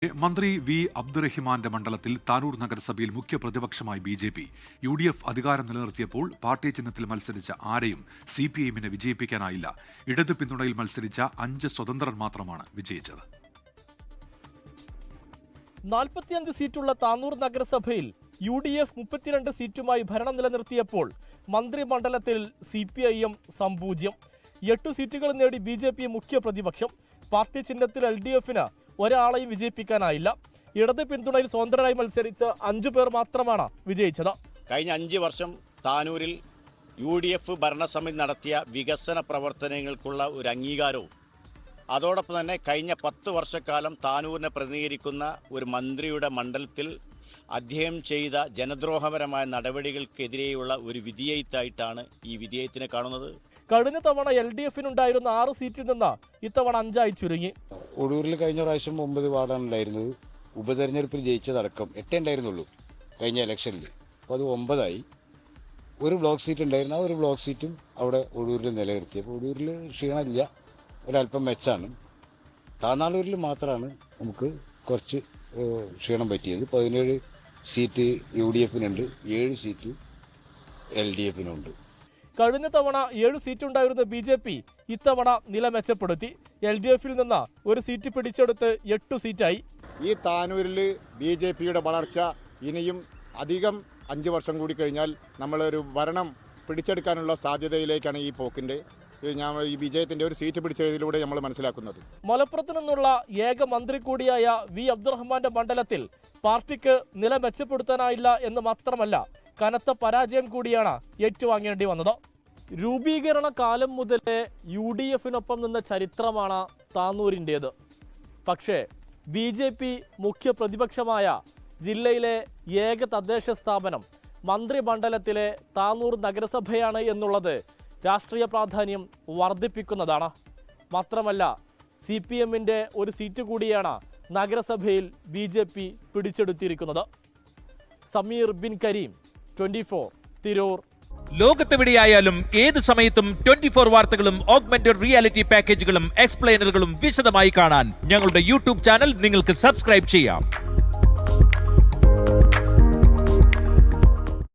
മന്ത്രി വി അബ്ദുറഹിമാന്റെ മണ്ഡലത്തിൽ താനൂർ നഗരസഭയിൽ മുഖ്യ പ്രതിപക്ഷമായി ബി.ജെ.പി. യു.ഡി.എഫ്. അധികാരം നിലനിർത്തിയപ്പോൾ പാർട്ടി ചിഹ്നത്തിൽ മത്സരിച്ച ആരെയും CPI-നെ വിജയിപ്പിക്കാനായില്ല. ഇടതു പിന്തുണയിൽ മത്സരിച്ച 5 സ്വതന്ത്രർ മാത്രമാണ് വിജയിച്ചത്. 45 സീറ്റുള്ള താനൂർ നഗരസഭയിൽ UDF 32 സീറ്റുമായി ഭരണം നിലനിർത്തിയപ്പോൾ മന്ത്രിമണ്ഡലത്തിൽ CPI-എം സംപൂജ്യം. 8 സീറ്റുകൾ നേടി BJP മുഖ്യ പ്രതിപക്ഷം. പാർട്ടി ചിഹ്നത്തിൽ LDF-ന് ഒരാളെയും വിജയിപ്പിക്കാനായില്ല. ഇടത് പിന്തുണയിൽ സ്വതന്ത്രരായി മത്സരിച്ച 5 പേർ മാത്രമാണ് വിജയിച്ചത്. കഴിഞ്ഞ 5 വർഷം താനൂരിൽ UDF ഭരണസമിതി നടത്തിയ വികസന പ്രവർത്തനങ്ങൾക്കുള്ള ഒരു അംഗീകാരവും അതോടൊപ്പം തന്നെ കഴിഞ്ഞ 10 വർഷക്കാലം താനൂരിനെ പ്രതിനിധീകരിക്കുന്ന ഒരു മന്ത്രിയുടെ മണ്ഡലത്തിൽ അദ്ദേഹം ചെയ്ത ജനദ്രോഹപരമായ നടപടികൾക്കെതിരെയുള്ള ഒരു വിധിയെഴുത്തായിട്ടാണ് ഈ വിധിയെഴുത്തിനെ കാണുന്നത്. കഴിഞ്ഞ തവണ LDF-നുണ്ടായിരുന്ന 6 സീറ്റിൽ നിന്ന് ഇത്തവണ 5 ചുരുങ്ങി. ഒടൂരിൽ കഴിഞ്ഞ പ്രാവശ്യം 9 വാർഡാണ് ഉണ്ടായിരുന്നത്. ഉപതെരഞ്ഞെടുപ്പിൽ ജയിച്ചതടക്കം 8 ഉണ്ടായിരുന്നുള്ളൂ കഴിഞ്ഞ ഇലക്ഷനിൽ. അപ്പോൾ അത് 9 ഒരു ബ്ലോക്ക് സീറ്റ് ഉണ്ടായിരുന്നു. ആ ഒരു ബ്ലോക്ക് സീറ്റും അവിടെ ഒടൂരിൽ നിലനിർത്തി. അപ്പോൾ ഒടൂരിൽ ക്ഷീണമില്ല, ഒരല്പം മെച്ചാണ്. താനാളൂരിൽ മാത്രമാണ് നമുക്ക് കുറച്ച് ക്ഷീണം പറ്റിയത്. 17 സീറ്റ് UDF-നുണ്ട്, 7 സീറ്റ് LDF-നുണ്ട്. കഴിഞ്ഞ തവണ 7 സീറ്റുണ്ടായിരുന്ന BJP ഇത്തവണ നില മെച്ചപ്പെടുത്തി. LDF-ൽ നിന്ന് ഒരു സീറ്റ് പിടിച്ചെടുത്ത് 8 സീറ്റായി. ഈ താനൂരിൽ BJP-യുടെ വളർച്ച ഇനിയും അധികം 5 വർഷം കൂടി കഴിഞ്ഞാൽ നമ്മളൊരു ഭരണം പിടിച്ചെടുക്കാനുള്ള സാധ്യതയിലേക്കാണ് ഈ പോക്കിൻ്റെ ഈ വിജയത്തിന്റെ ഒരു സീറ്റ് പിടിച്ചതിലൂടെ നമ്മൾ മനസ്സിലാക്കുന്നത്. മലപ്പുറത്ത് നിന്നുള്ള ഏക മന്ത്രി കൂടിയായ വി അബ്ദുറഹ്മാന്റെ മണ്ഡലത്തിൽ പാർട്ടിക്ക് നില മെച്ചപ്പെടുത്താനായില്ല എന്ന് മാത്രമല്ല, കനത്ത പരാജയം കൂടിയാണ് ഏറ്റുവാങ്ങേണ്ടി വന്നത്. രൂപീകരണ കാലം മുതലേ UDF-നൊപ്പം നിന്ന ചരിത്രമാണ് താനൂരിൻ്റേത്. പക്ഷേ BJP മുഖ്യ പ്രതിപക്ഷമായ ജില്ലയിലെ ഏക തദ്ദേശ സ്ഥാപനം മന്ത്രിമണ്ഡലത്തിലെ താനൂർ നഗരസഭയാണ് എന്നുള്ളത് രാഷ്ട്രീയ പ്രാധാന്യം വർദ്ധിപ്പിക്കുന്നതാണ്. മാത്രമല്ല, CPM-ന്റെ ഒരു സീറ്റ് കൂടിയാണ് നഗരസഭയിൽ BJP പിടിച്ചെടുത്തിരിക്കുന്നത്. സമീർ ബിൻ കരീം, 24, തിരൂർ. ലോകത്തെവിടെയായാലും ഏത് സമയത്തും 24 വാർത്തകളും ഓഗ്മെന്റഡ് റിയാലിറ്റി പാക്കേജുകളും എക്സ്പ്ലെയിനറുകളും വിശദമായി കാണാൻ ഞങ്ങളുടെ YouTube ചാനൽ നിങ്ങൾക്ക് സബ്സ്ക്രൈബ് ചെയ്യാം.